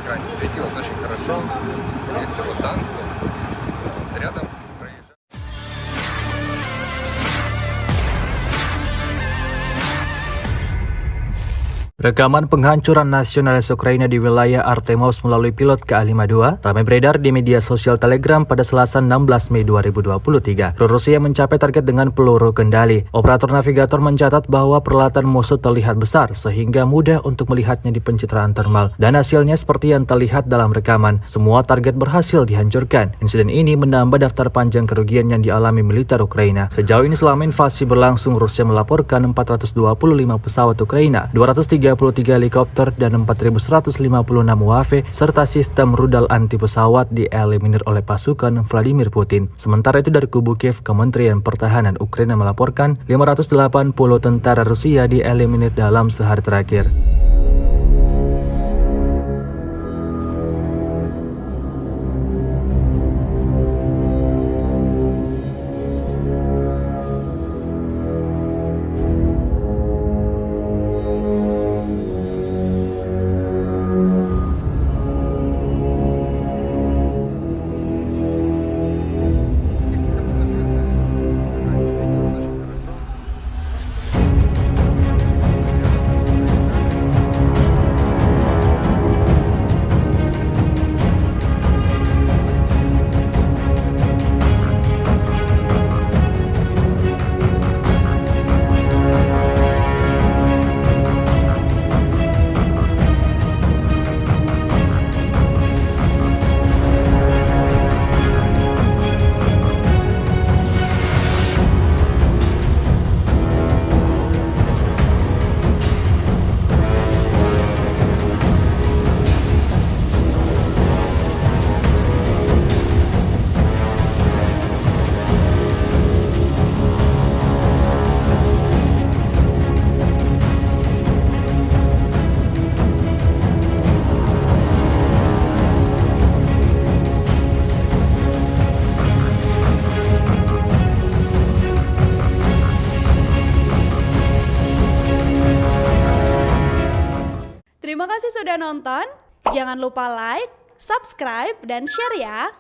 экране светилось очень хорошо. Скорее всего, танк был. Вот, рядом проезжал. Rekaman penghancuran nasionalis Ukraina di wilayah Artemovsk melalui pilot Ka-52 ramai beredar di media sosial Telegram pada Selasa 16 Mei 2023. Rusia mencapai target dengan peluru kendali. Operator navigator mencatat bahwa peralatan musuh terlihat besar sehingga mudah untuk melihatnya di pencitraan thermal. Dan hasilnya seperti yang terlihat dalam rekaman. Semua target berhasil dihancurkan. Insiden ini menambah daftar panjang kerugian yang dialami militer Ukraina. Sejauh ini selama invasi berlangsung, Rusia melaporkan 425 pesawat Ukraina, 233 helikopter dan 4.156 UAV serta sistem rudal anti pesawat dieliminir oleh pasukan Vladimir Putin. Sementara itu dari kubu Kiev, Kementerian Pertahanan Ukraina melaporkan 580 tentara Rusia dieliminir dalam sehari terakhir. Terima kasih sudah nonton. Jangan lupa like, subscribe, dan share ya.